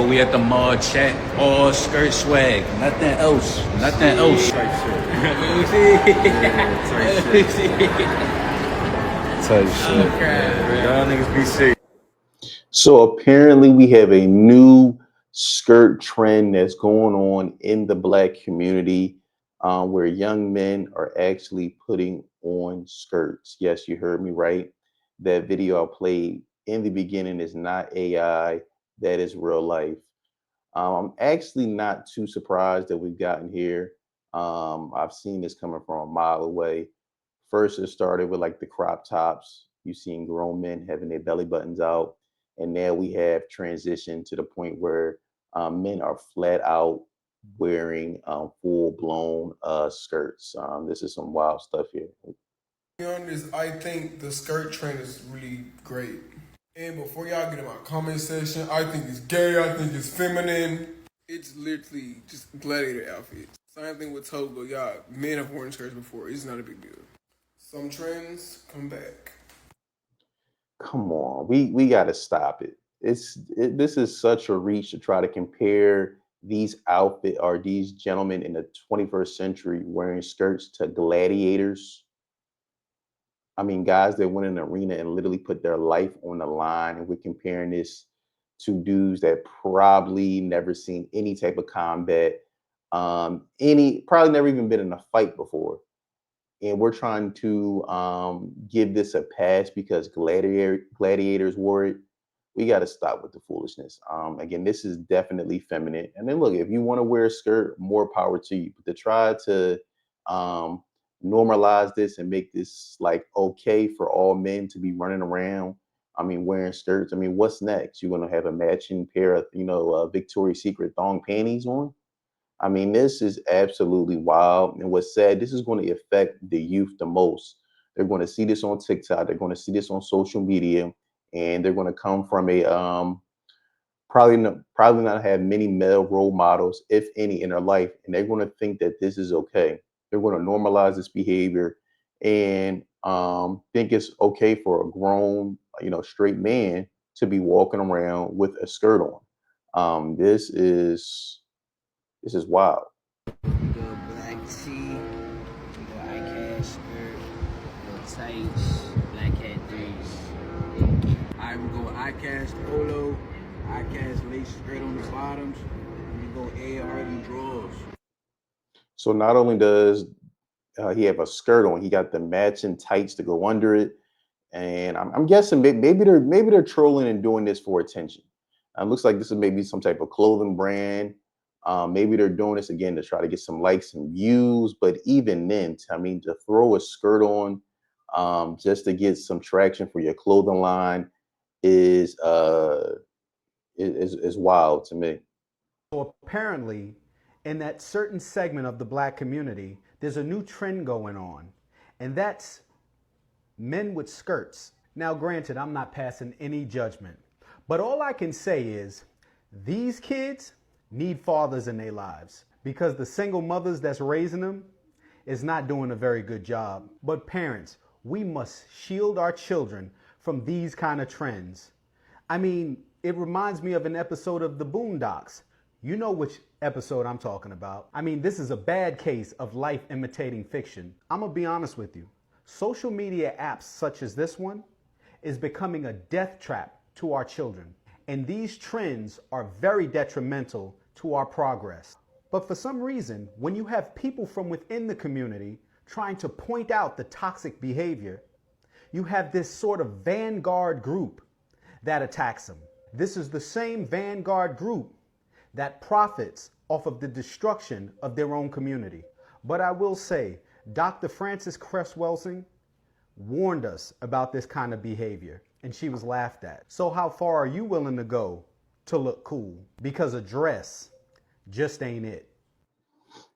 Yo, we at the mall chat, all skirt swag, nothing else, nothing else. Type shit. You see? Type shit. Type shit. Okay, Y'all niggas be safe. So apparently we have a new skirt trend that's going on in the Black community, where young men are actually putting on skirts. Yes, you heard me right. That video I played in the beginning is not AI. That is real life. I'm actually not too surprised that we've gotten here. I've seen this coming from a mile away. First, it started with like the crop tops. You've seen grown men having their belly buttons out. And now we have transitioned to the point where men are flat out wearing full blown skirts. This is some wild stuff here. To be honest, I think the skirt trend is really great. And before y'all get in my comment section, I think it's gay, I think it's feminine. It's literally just gladiator outfits. Same thing with toga. Y'all, men have worn skirts before. It's not a big deal. Some trends come back. Come on, we got to stop it. This is such a reach to try to compare these outfit or these gentlemen in the 21st century wearing skirts to gladiators. I mean, guys that went in an arena and literally put their life on the line, and we're comparing this to dudes that probably never seen any type of combat, any probably never even been in a fight before, and we're trying to give this a pass because gladiators wore it. We got to stop with the foolishness. Again, this is definitely feminine. And then look, if you want to wear a skirt, more power to you. But to try to um, normalize this and make this like okay for all men to be running around, I mean, wearing skirts. I mean, what's next? You're gonna have a matching pair of, Victoria's Secret thong panties on? I mean, this is absolutely wild. And what's sad, this is going to affect the youth the most. They're going to see this on TikTok. They're going to see this on social media, and they're going to come from a probably not have many male role models, if any, in their life, and they're going to think that this is okay. They're going to normalize this behavior and think it's okay for a grown, straight man to be walking around with a skirt on. This is wild. Little black tee, little eye skirt, little tights, black hat threes. Alright, we go with eye polo, eye lace skirt on the bottoms, and we go ARD drawers. So not only does he have a skirt on, he got the matching tights to go under it, and I'm guessing maybe they're trolling and doing this for attention. It looks like this is maybe some type of clothing brand. Maybe they're doing this again to try to get some likes and views. But even then, I mean, to throw a skirt on just to get some traction for your clothing line is wild to me. So apparently, in that certain segment of the Black community, there's a new trend going on, and that's men with skirts. Now, granted, I'm not passing any judgment, but all I can say is these kids need fathers in their lives because the single mothers that's raising them is not doing a very good job. But parents, we must shield our children from these kind of trends. I mean, it reminds me of an episode of The Boondocks. You know which episode I'm talking about. I mean, this is a bad case of life imitating fiction. I'm gonna be honest with you. Social media apps such as this one is becoming a death trap to our children. And these trends are very detrimental to our progress. But for some reason, when you have people from within the community trying to point out the toxic behavior, you have this sort of vanguard group that attacks them. This is the same vanguard group that profits off of the destruction of their own community. But I will say, Dr. Frances Cress Welsing warned us about this kind of behavior, and she was laughed at. So how far are you willing to go to look cool? Because a dress just ain't it.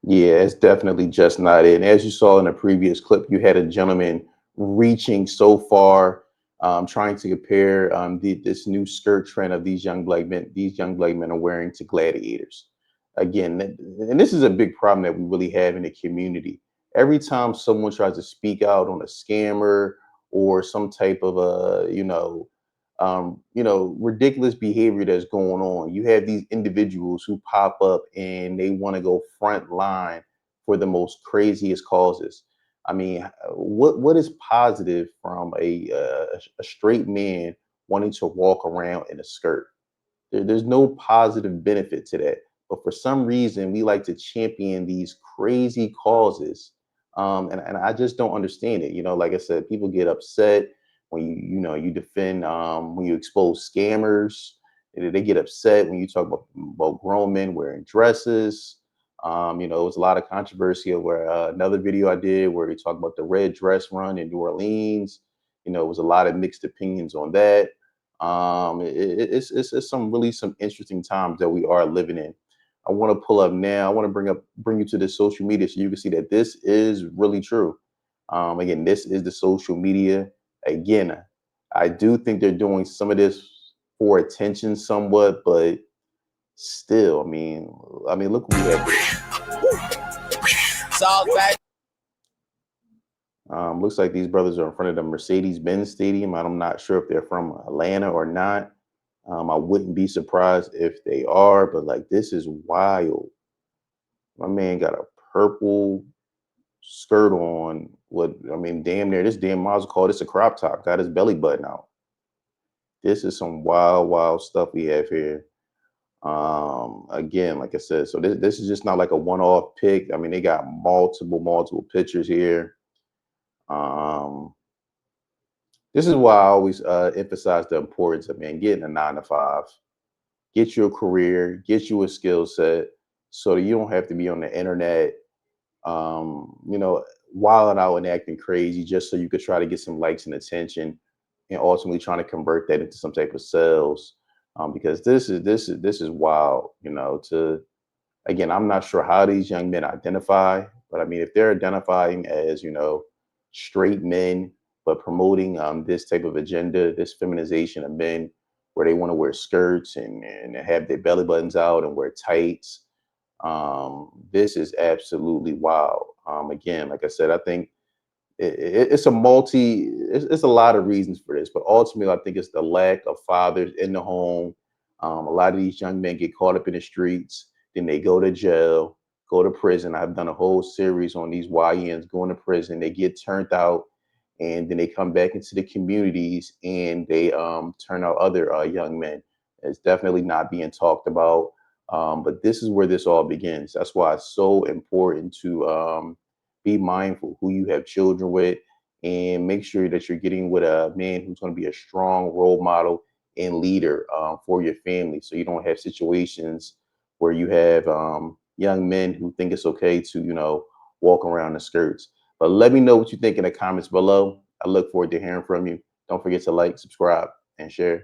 Yeah, it's definitely just not it. And as you saw in a previous clip, you had a gentleman reaching so far, trying to compare this new skirt trend of these young black men. These young black men are wearing to gladiators. Again, and this is a big problem that we really have in the community. Every time someone tries to speak out on a scammer or some type of ridiculous behavior that's going on. You have these individuals who pop up and they want to go front line for the most craziest causes. I mean, what is positive from a straight man wanting to walk around in a skirt? There's no positive benefit to that. But for some reason, we like to champion these crazy causes. And I just don't understand it. Like I said, people get upset when you defend, when you expose scammers. They get upset when you talk about grown men wearing dresses. It was a lot of controversy over another video I did where they talked about the red dress run in New Orleans. It was a lot of mixed opinions on that. It's some interesting times that we are living in. I want to pull up now. I want to bring you to the social media so you can see that this is really true. Again, this is the social media. Again, I do think they're doing some of this for attention somewhat, but still, I mean, look what we have here. Looks like these brothers are in front of the Mercedes-Benz Stadium. I'm not sure if they're from Atlanta or not. I wouldn't be surprised if they are, but like this is wild. My man got a purple skirt on. Damn near this damn might as well call this a crop top. Got his belly button out. This is some wild, wild stuff we have here. Again, like I said, so this is just not like a one-off pick. I mean, they got multiple pictures here. This is why I always emphasize the importance of getting a 9 to 5, get you a career, get you a skill set, so that you don't have to be on the internet, wilding out and acting crazy just so you could try to get some likes and attention, and ultimately trying to convert that into some type of sales. Because this is wild. Again, I'm not sure how these young men identify, but I mean, if they're identifying as, straight men, but promoting this type of agenda, this feminization of men, where they want to wear skirts and have their belly buttons out and wear tights, this is absolutely wild. Again, like I said, I think it's a lot of reasons for this, but ultimately, I think it's the lack of fathers in the home. A lot of these young men get caught up in the streets, then they go to jail, go to prison. I've done a whole series on these YNs going to prison. They get turned out, and then they come back into the communities and they turn out other young men. It's definitely not being talked about, but this is where this all begins. That's why it's so important to be mindful who you have children with, and make sure that you're getting with a man who's going to be a strong role model and leader for your family, so you don't have situations where you have young men who think it's okay to walk around in skirts. But let me know what you think in the comments below. I look forward to hearing from you. Don't forget to like, subscribe, and share.